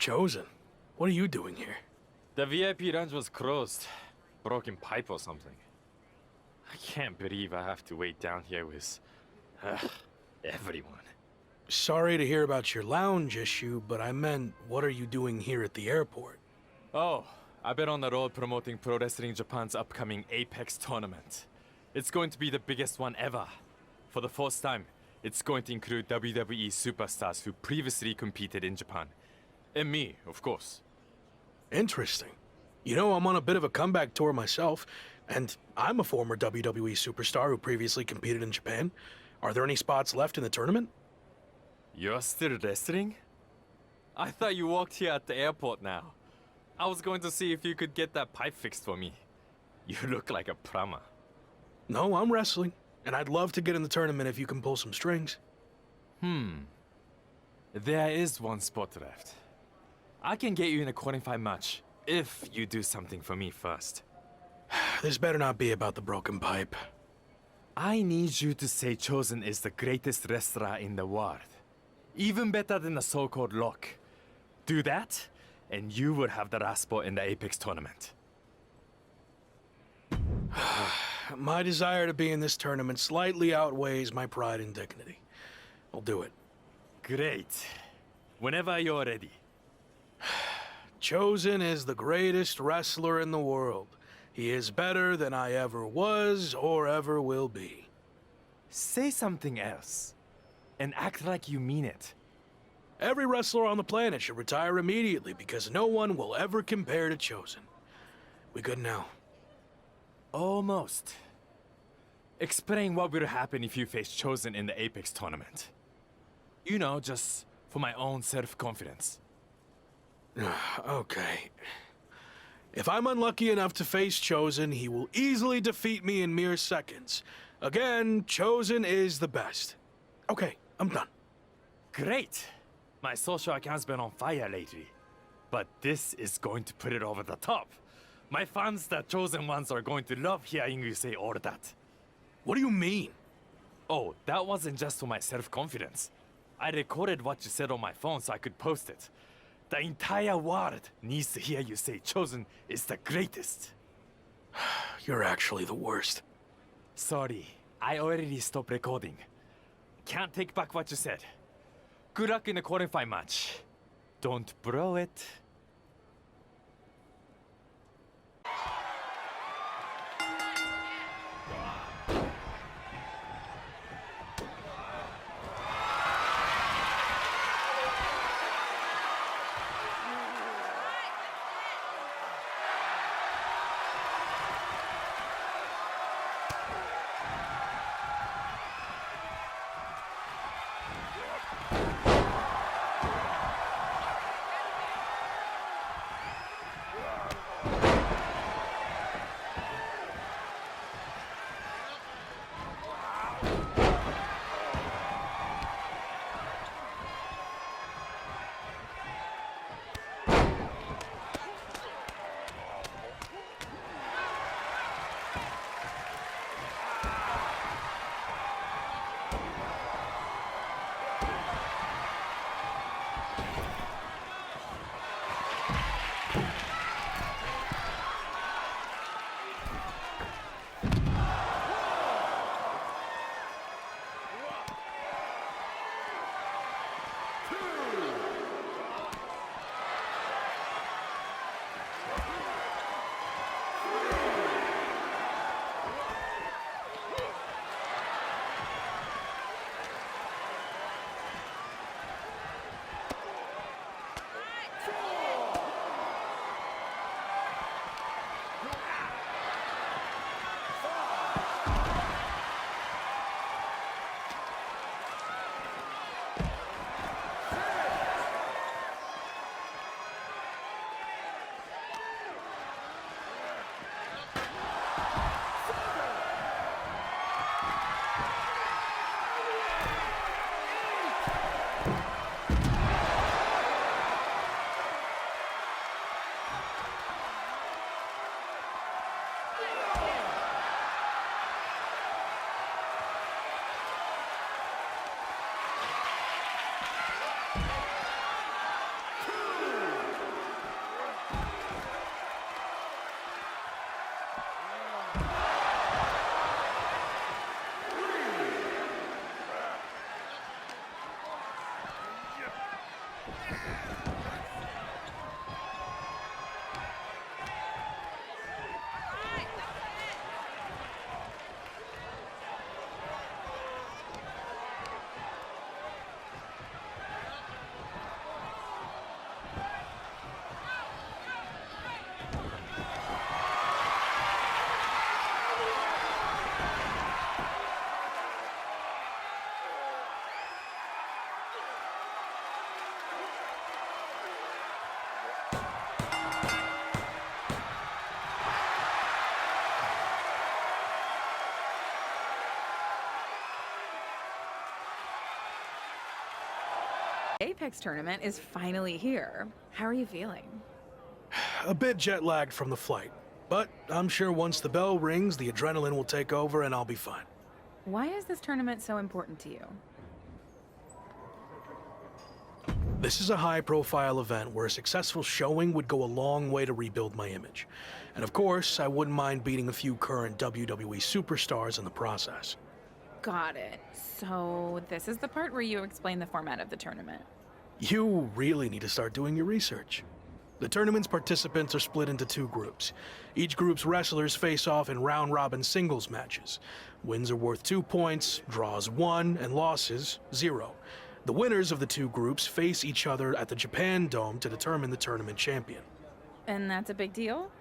Chosen, what are you doing here? The VIP lounge was closed. Broken pipe or something. I can't believe I have to wait down here with everyone. Sorry to hear about your lounge issue, but I meant, what are you doing here at the airport? Oh, I've been on the road promoting Pro Wrestling Japan's upcoming Apex tournament. It's going to be the biggest one ever. For the first time, it's going to include WWE superstars who previously competed in Japan. And me, of course. Interesting. You know, I'm on a bit of a comeback tour myself, and I'm a former WWE superstar who previously competed in Japan. Are there any spots left in the tournament? You're still wrestling? I thought you walked here at the airport now. I was going to see if you could get that pipe fixed for me. You look like a plumber. No, I'm wrestling, and I'd love to get in the tournament if you can pull some strings. There is one spot left. I can get you in a qualifying match if you do something for me first. This better not be about the broken pipe. I need you to say Chosen is the greatest wrestler in the world. Even better than the so-called Lock. Do that, and you will have the last spot in the Apex tournament. My desire to be in this tournament slightly outweighs my pride and dignity. I'll do it. Great. Whenever you're ready. Chosen is the greatest wrestler in the world. He is better than I ever was or ever will be. Say something else, and act like you mean it. Every wrestler on the planet should retire immediately because no one will ever compare to Chosen. We good now? Almost. Explain what will happen if you face Chosen in the Apex tournament. You know, just for my own self-confidence. Okay. If I'm unlucky enough to face Chosen, he will easily defeat me in mere seconds. Again, Chosen is the best. Okay, I'm done. Great! My social account's been on fire lately. But this is going to put it over the top. My fans, the Chosen ones, are going to love hearing you say all that. What do you mean? Oh, that wasn't just for my self-confidence. I recorded what you said on my phone so I could post it. The entire world needs to hear you say Chosen is the greatest. You're actually the worst. Sorry, I already stopped recording. Can't take back what you said. Good luck in the qualifying match. Don't blow it. Apex tournament is finally here. How are you feeling? A bit jet lagged from the flight, but I'm sure once the bell rings, the adrenaline will take over and I'll be fine. Why is this tournament so important to you? This is a high-profile event where a successful showing would go a long way to rebuild my image. And of course, I wouldn't mind beating a few current WWE superstars in the process. Got it. So this is the part where you explain the format of the tournament. You really need to start doing your research. The tournament's participants are split into two groups. Each group's wrestlers face off in round-robin singles matches. Wins are worth 2 points, draws 1, and losses 0. The winners of the two groups face each other at the Japan Dome to determine the tournament champion. And that's a big deal?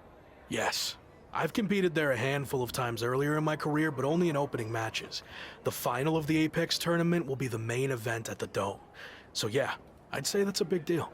Yes. I've competed there a handful of times earlier in my career, but only in opening matches. The final of the Apex tournament will be the main event at the Dome. So yeah, I'd say that's a big deal.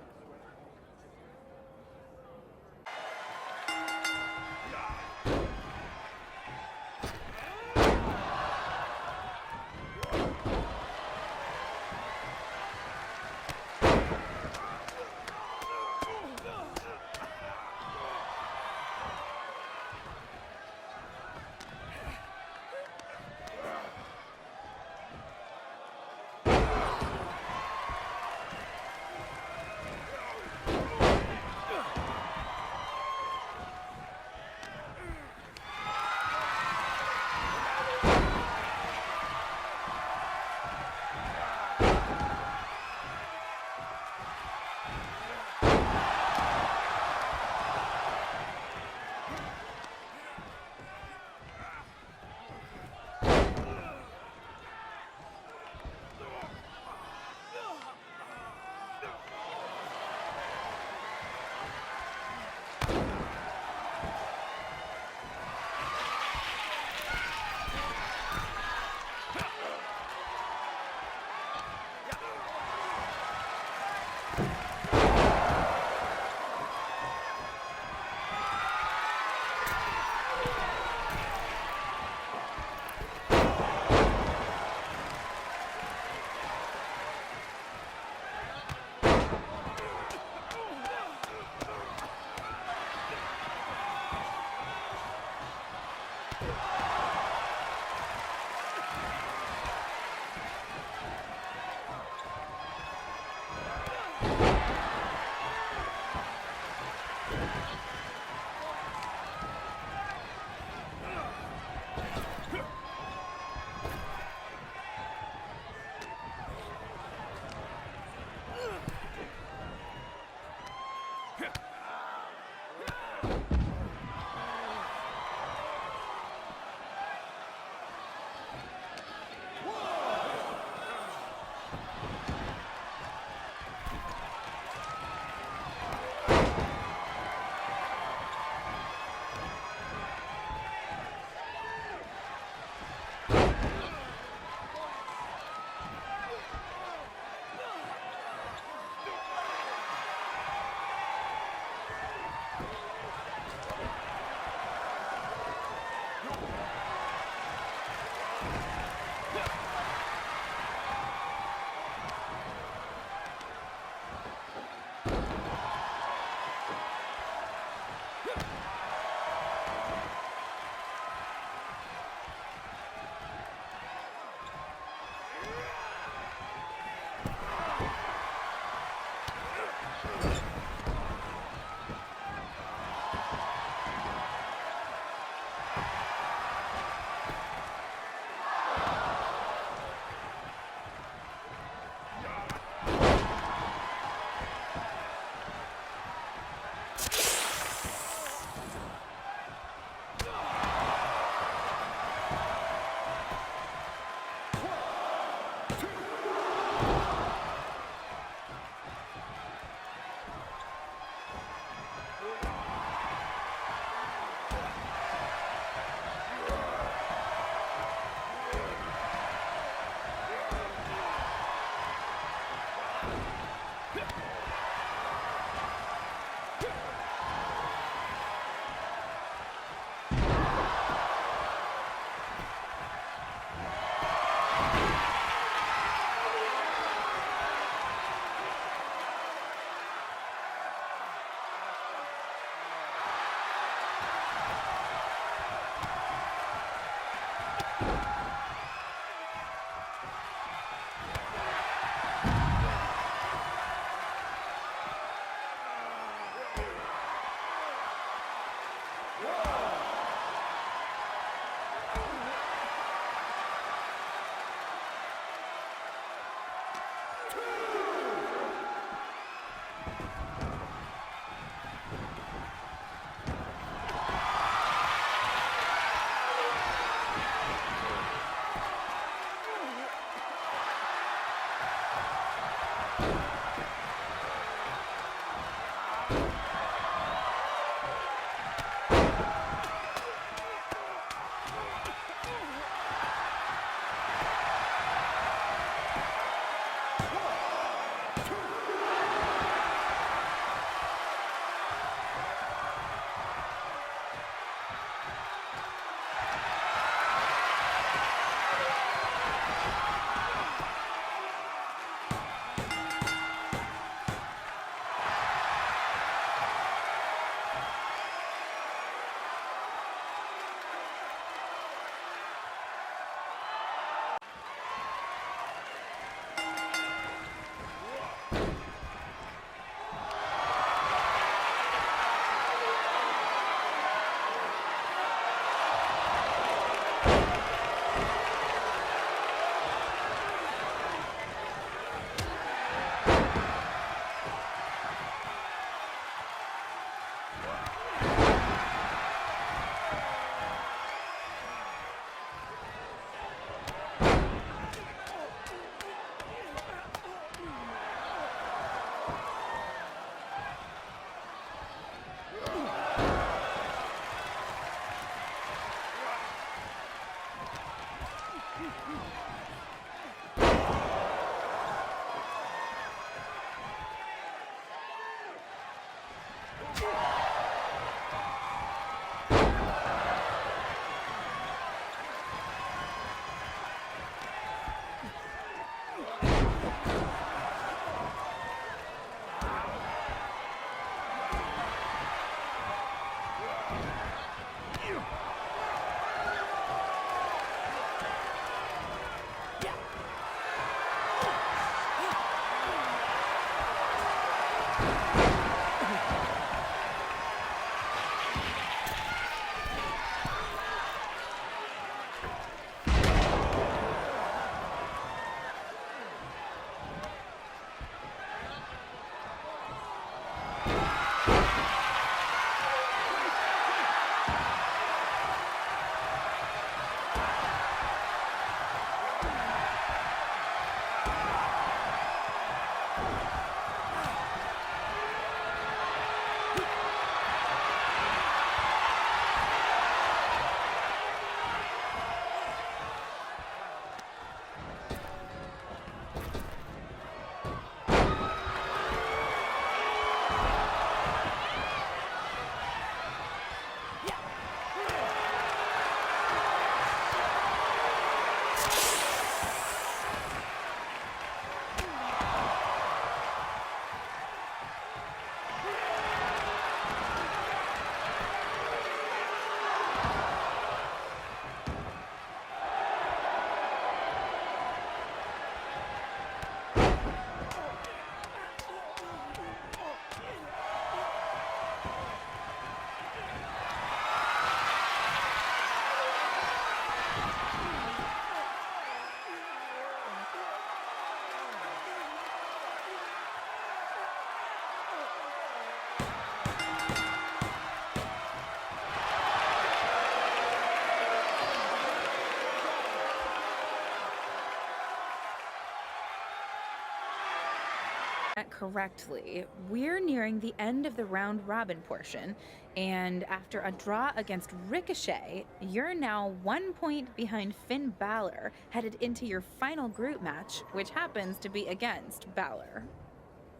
Correctly, we're nearing the end of the round robin portion, and after a draw against Ricochet, you're now 1 point behind Finn Balor, headed into your final group match, which happens to be against Balor.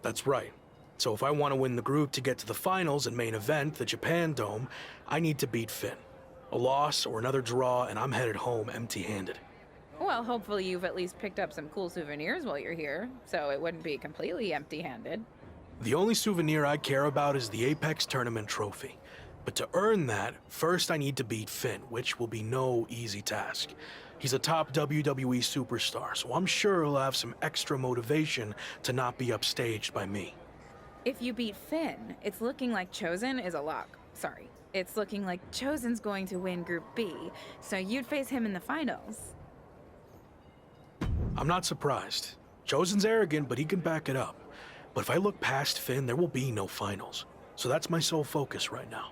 That's right. So if I want to win the group to get to the finals and main event, the Japan Dome, I need to beat Finn. A loss or another draw, and I'm headed home empty-handed. Well, hopefully you've at least picked up some cool souvenirs while you're here, so it wouldn't be completely empty-handed. The only souvenir I care about is the Apex Tournament trophy. But to earn that, first I need to beat Finn, which will be no easy task. He's a top WWE superstar, so I'm sure he'll have some extra motivation to not be upstaged by me. If you beat Finn, it's looking like Chosen is a lock. Sorry. It's looking like Chosen's going to win Group B, so you'd face him in the finals. I'm not surprised. Chosen's arrogant, but he can back it up. But if I look past Finn, there will be no finals. So that's my sole focus right now.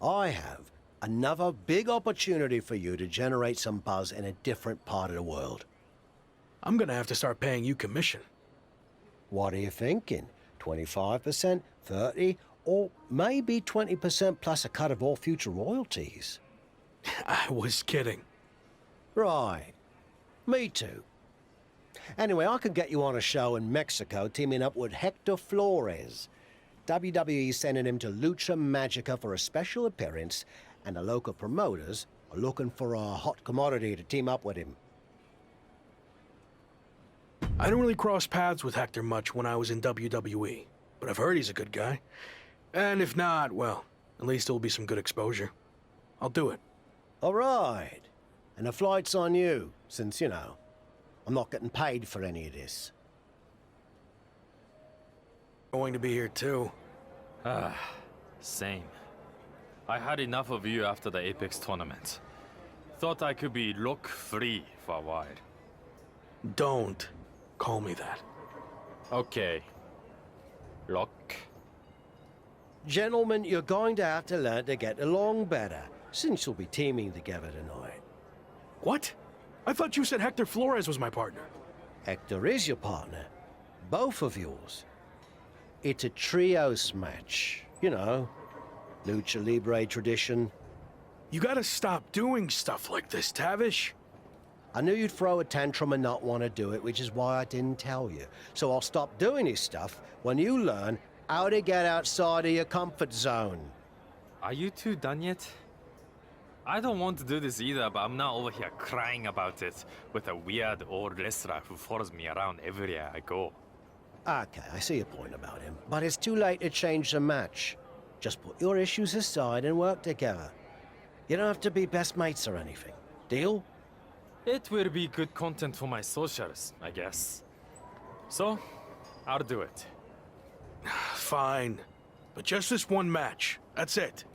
I have another big opportunity for you to generate some buzz in a different part of the world. I'm gonna have to start paying you commission. What are you thinking? 25%, 30, or maybe 20% plus a cut of all future royalties? I was kidding. Right. Me too. Anyway, I could get you on a show in Mexico teaming up with Hector Flores. WWE's sending him to Lucha Magica for a special appearance, and the local promoters are looking for a hot commodity to team up with him. I don't really cross paths with Hector much when I was in WWE, but I've heard he's a good guy. And if not, well, at least it'll be some good exposure. I'll do it. All right. And the flight's on you, since, you know, I'm not getting paid for any of this. Going to be here too. Same. I had enough of you after the Apex tournament. Thought I could be look-free for a while. Don't call me that. Okay. Lock. Gentlemen, you're going to have to learn to get along better, since you'll be teaming together tonight. What? I thought you said Hector Flores was my partner. Hector is your partner. Both of yours. It's a trios match. You know, Lucha Libre tradition. You gotta stop doing stuff like this, Tavish. I knew you'd throw a tantrum and not want to do it, which is why I didn't tell you. So I'll stop doing this stuff when you learn how to get outside of your comfort zone. Are you two done yet? I don't want to do this either, but I'm not over here crying about it with a weird old wrestler who follows me around everywhere I go. Okay, I see your point about him. But it's too late to change the match. Just put your issues aside and work together. You don't have to be best mates or anything. Deal? It will be good content for my socials, I guess. So, I'll do it. Fine. But just this one match. That's it.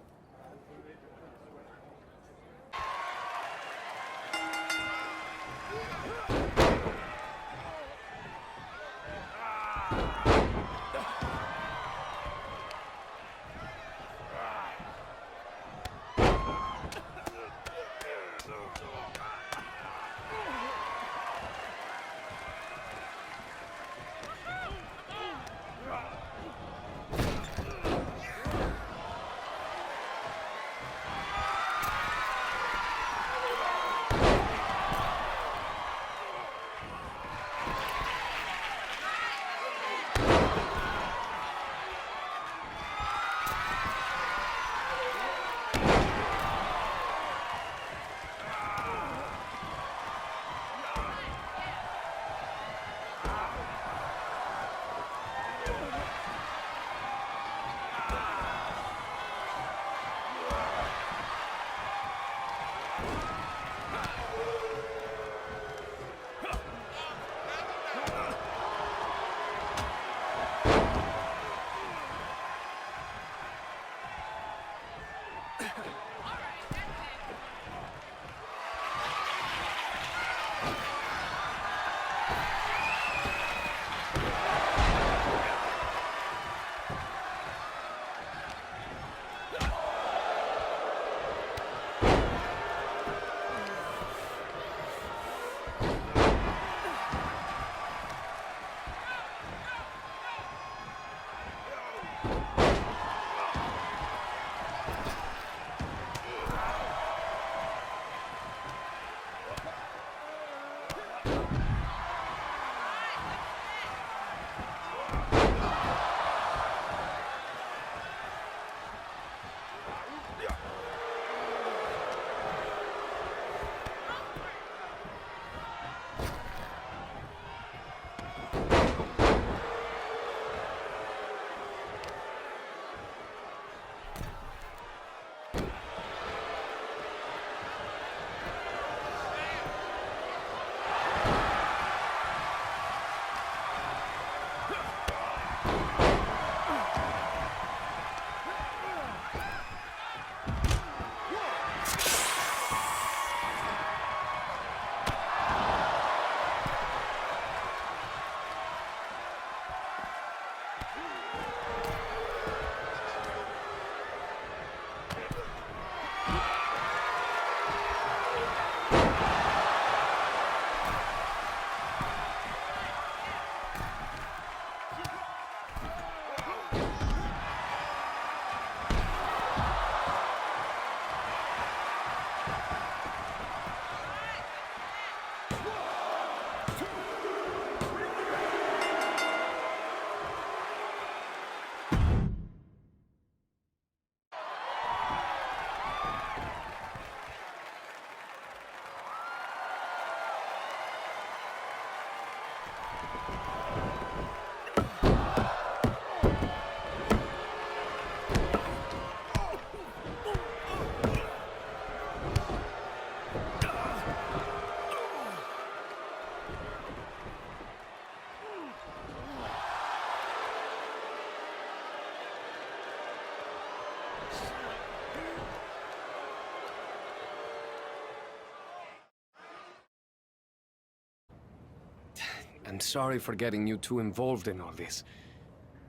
I'm sorry for getting you too involved in all this.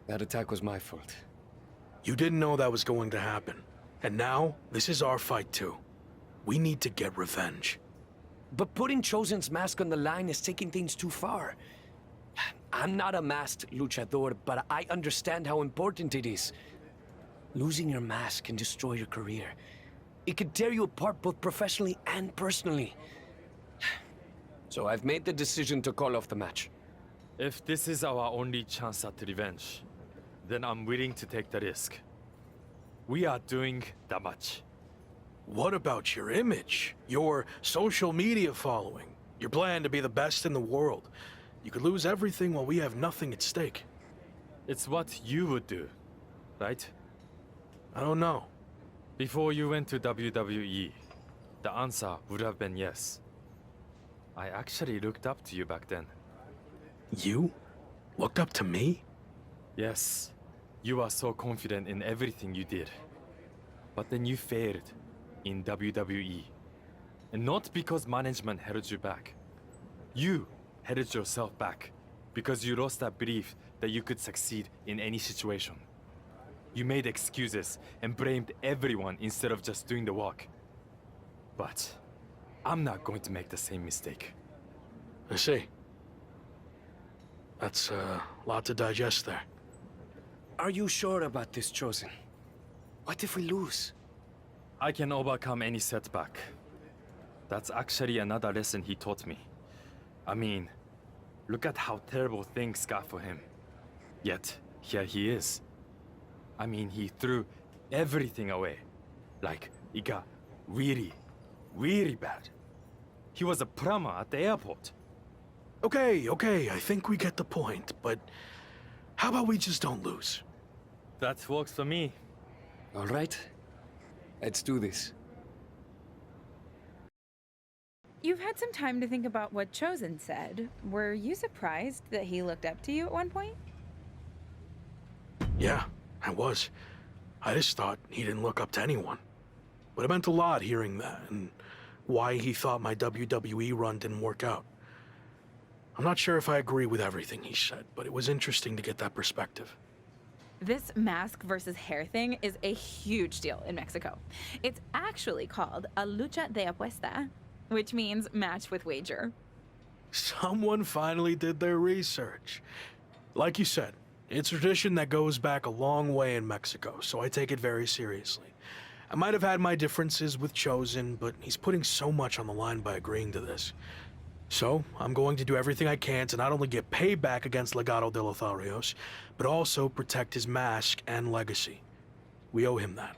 That attack was my fault. You didn't know that was going to happen. And now, this is our fight too. We need to get revenge. But putting Chosen's mask on the line is taking things too far. I'm not a masked luchador, but I understand how important it is. Losing your mask can destroy your career. It could tear you apart both professionally and personally. So I've made the decision to call off the match. If this is our only chance at revenge, then I'm willing to take the risk. We are doing that much. What about your image? Your social media following? Your plan to be the best in the world? You could lose everything while we have nothing at stake. It's what you would do, right? I don't know. Before you went to WWE, the answer would have been yes. I actually looked up to you back then. You? Looked up to me? Yes, you are so confident in everything you did. But then you failed in WWE. And not because management held you back. You held yourself back because you lost that belief that you could succeed in any situation. You made excuses and blamed everyone instead of just doing the work. But I'm not going to make the same mistake. I see. That's a lot to digest there. Are you sure about this, Chosen? What if we lose? I can overcome any setback. That's actually another lesson he taught me. I mean, look at how terrible things got for him. Yet, here he is. I mean, he threw everything away. Like, it got really, really bad. He was a plumber at the airport. Okay, I think we get the point, but how about we just don't lose? That works for me. All right. Let's do this. You've had some time to think about what Chosen said. Were you surprised that he looked up to you at one point? Yeah, I was. I just thought he didn't look up to anyone. But it meant a lot hearing that, and why he thought my WWE run didn't work out. I'm not sure if I agree with everything he said, but it was interesting to get that perspective. This mask versus hair thing is a huge deal in Mexico. It's actually called a lucha de apuesta, which means match with wager. Someone finally did their research. Like you said, it's a tradition that goes back a long way in Mexico, so I take it very seriously. I might have had my differences with Chosen, but he's putting so much on the line by agreeing to this. So, I'm going to do everything I can to not only get payback against Legado de Lotharios, but also protect his mask and legacy. We owe him that.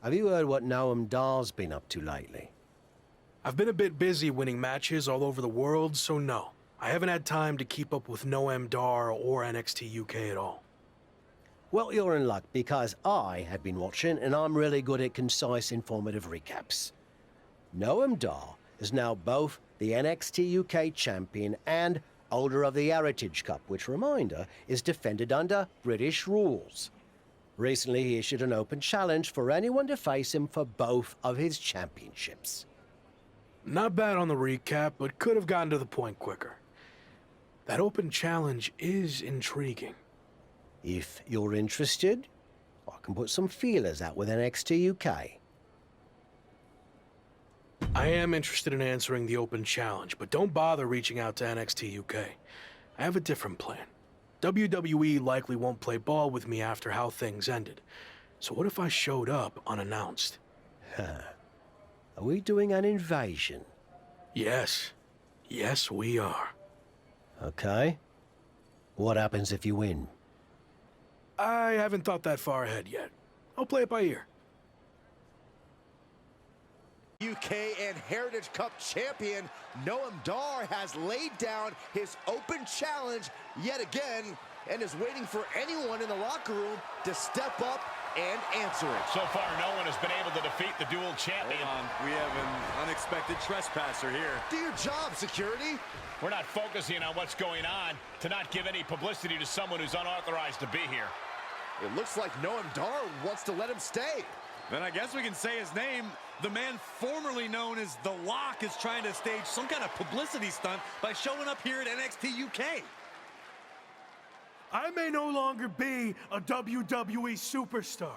Have you heard what Noam Dar's been up to lately? I've been a bit busy winning matches all over the world, so no. I haven't had time to keep up with Noam Dar or NXT UK at all. Well, you're in luck, because I have been watching, and I'm really good at concise, informative recaps. Noam Dar is now both the NXT UK champion and holder of the Heritage Cup, which, reminder, is defended under British rules. Recently, he issued an open challenge for anyone to face him for both of his championships. Not bad on the recap, but could have gotten to the point quicker. That open challenge is intriguing. If you're interested, I can put some feelers out with NXT UK. I am interested in answering the open challenge, but don't bother reaching out to NXT UK. I have a different plan. WWE likely won't play ball with me after how things ended. So what if I showed up unannounced? Are we doing an invasion? Yes. Yes, we are. Okay. What happens if you win? I haven't thought that far ahead yet. I'll play it by ear. UK and Heritage Cup champion Noam Dar has laid down his open challenge yet again and is waiting for anyone in the locker room to step up and answer it. So far, no one has been able to defeat the dual champion. Hold on. We have an unexpected trespasser here. Do your job, security. We're not focusing on what's going on to not give any publicity to someone who's unauthorized to be here. It looks like Noam Dar wants to let him stay. Then I guess we can say his name. The man formerly known as The Lock is trying to stage some kind of publicity stunt by showing up here at NXT UK. I may no longer be a WWE superstar,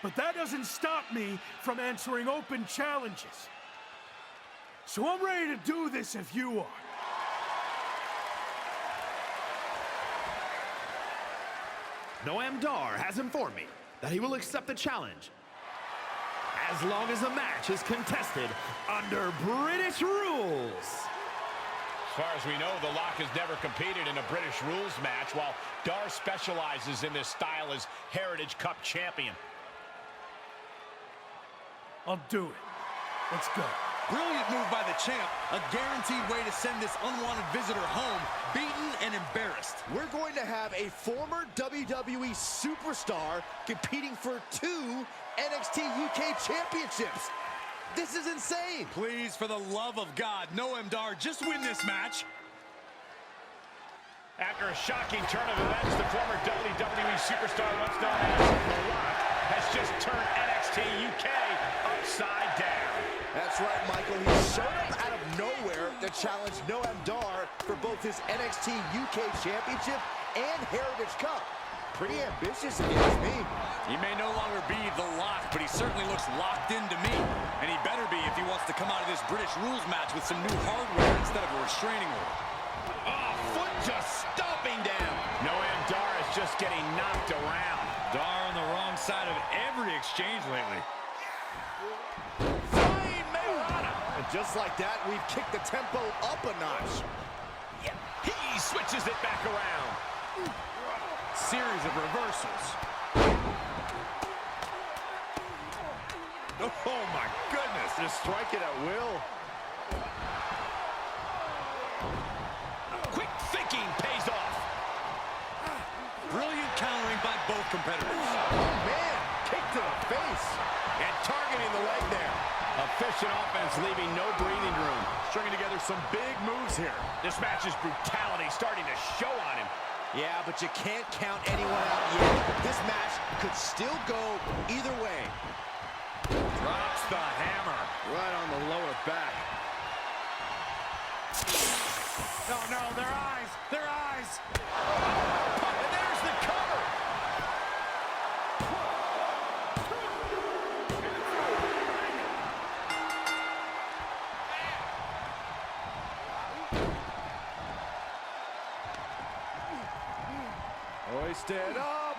but that doesn't stop me from answering open challenges. So I'm ready to do this if you are. Noam Dar has informed me that he will accept the challenge as long as the match is contested under British rules. As far as we know, The Lock has never competed in a British rules match, while Dar specializes in this style as Heritage Cup champion. I'll do it. Let's go. Brilliant move by the champ. A guaranteed way to send this unwanted visitor home, beaten and embarrassed. We're going to have a former WWE superstar competing for 2 NXT UK championships. This is insane. Please, for the love of God, Noam Dar, just win this match. After a shocking turn of events, the former WWE superstar, once known as The Lock, has just turned NXT UK upside down. That's right, Michael. He showed up out of nowhere to challenge Noam Dar for both his NXT UK Championship and Heritage Cup. Pretty ambitious, if you ask me. He may no longer be The Lock, but he certainly looks locked into me. And he better be if he wants to come out of this British rules match with some new hardware instead of a restraining order. Oh, foot just stomping down. Noam Dar is just getting knocked around. Dar on the wrong side of every exchange lately. And just like that, we've kicked the tempo up a notch. Yeah, he switches it back around. Series of reversals. Oh my goodness, Just strike it at will. quick thinking pays off. Brilliant countering by both competitors. Oh, man, kick to the face. And targeting the leg there. Efficient offense, leaving no breathing room. Stringing together some big moves here. This match's brutality starting to show on him. Yeah, but you can't count anyone out yet. This match could still go either way. Drops the hammer. Right on the lower back. No, their eyes, their eyes. And there's the cover. Hoisted up.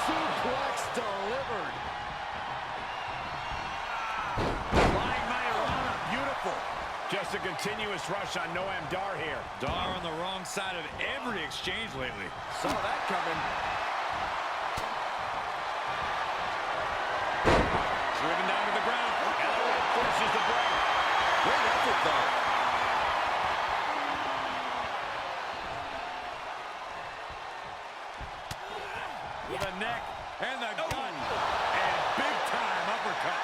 Suplex delivered. Flying Mayorana, beautiful. Just a continuous rush on Noam Dar here. Dar on the wrong side of every exchange lately. Saw that coming. it, though. With a neck and the gut. And big-time uppercut.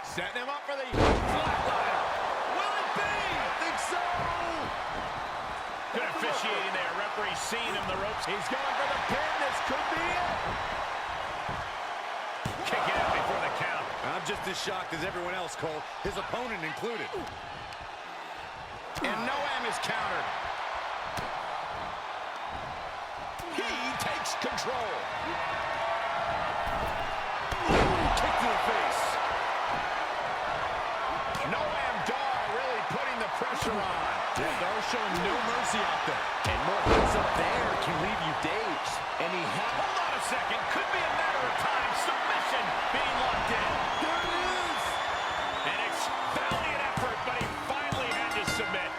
Setting him up for the flatliner. Will it be? I think so. Good officiating there. Referee seeing him the ropes. He's going for the pin. This could be it. Kick out before the count. I'm just as shocked as everyone else, Cole, his opponent included. And Noam is countered. He takes control. Kick to the face. Noam Dar really putting the pressure on. Dar showing no mercy out there. And more hits up there can leave you dazed. And he had... Hold on a second. Could be a matter of time. Submission being locked in. There it is! And it's valiant effort, but he finally had to submit.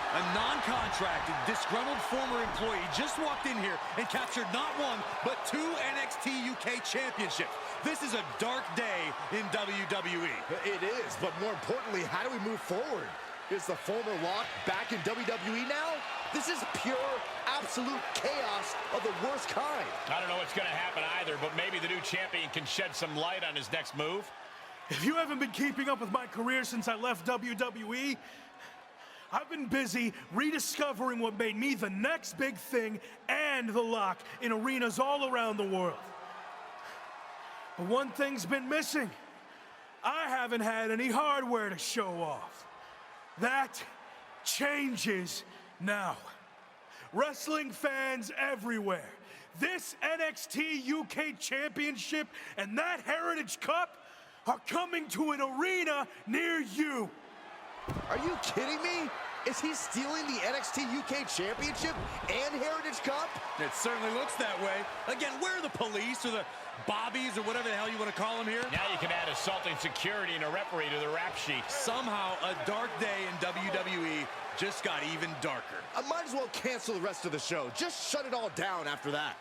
A non-contracted, disgruntled former employee just walked in here and captured not one, but 2 NXT UK championships. This is a dark day in WWE. It is, but more importantly, how do we move forward? Is the former Lock back in WWE now? This is pure, absolute chaos of the worst kind. I don't know what's going to happen either, but maybe the new champion can shed some light on his next move. If you haven't been keeping up with my career since I left WWE, I've been busy rediscovering what made me the next big thing and the Lock in arenas all around the world. But one thing's been missing. I haven't had any hardware to show off. That changes now. Wrestling fans everywhere, this NXT UK Championship and that Heritage Cup are coming to an arena near you. Are you kidding me? Is he stealing the NXT UK Championship and Heritage Cup? It certainly looks that way. Again, where are the police or the bobbies or whatever the hell you want to call them here? Now you can add assaulting security and a referee to the rap sheet. Somehow, a dark day in WWE just got even darker. I might as well cancel the rest of the show. Just shut it all down after that.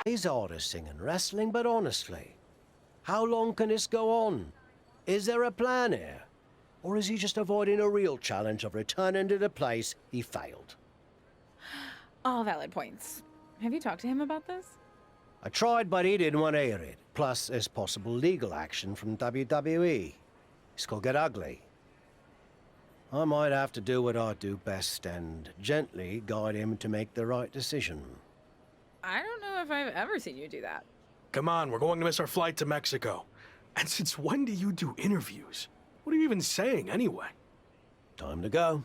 He's hard singing wrestling, but honestly, how long can this go on? Is there a plan here? Or is he just avoiding a real challenge of returning to the place he failed? All valid points. Have you talked to him about this? I tried, but he didn't want to hear it. Plus, there's possible legal action from WWE. This could get ugly. I might have to do what I do best and gently guide him to make the right decision. I don't know if I've ever seen you do that. Come on, we're going to miss our flight to Mexico. And since when do you do interviews? What are you even saying, anyway? Time to go.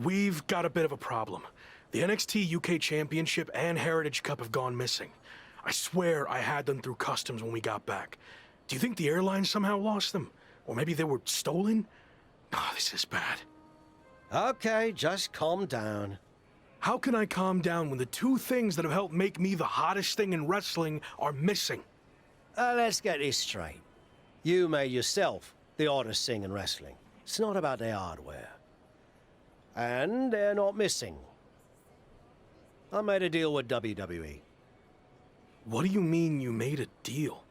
We've got a bit of a problem. The NXT UK Championship and Heritage Cup have gone missing. I swear I had them through customs when we got back. Do you think the airline somehow lost them? Or maybe they were stolen? Oh, this is bad. Okay, just calm down. How can I calm down when the two things that have helped make me the hottest thing in wrestling are missing? Let's get this straight. You made yourself the hottest thing in wrestling. It's not about their hardware. And they're not missing. I made a deal with WWE. What do you mean you made a deal?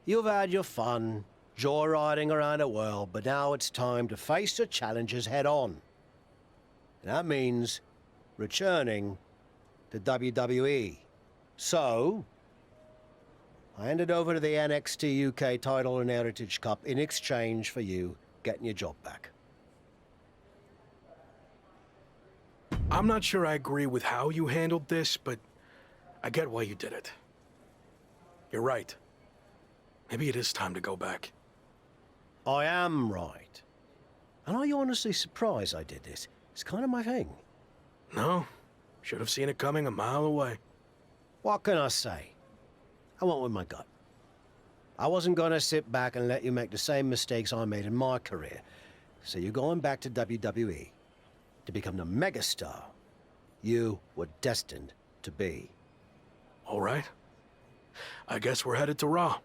You've had your fun, joyriding around the world, but now it's time to face the challenges head on. And that means returning to WWE. So, I handed over to the NXT UK title and Heritage Cup in exchange for you getting your job back. I'm not sure I agree with how you handled this, but I get why you did it. You're right. Maybe it is time to go back. I am right. And are you honestly surprised I did this? It's kind of my thing. No, should have seen it coming a mile away. What can I say? I went with my gut. I wasn't gonna sit back and let you make the same mistakes I made in my career. So you're going back to WWE to become the megastar you were destined to be. All right. I guess we're headed to Raw.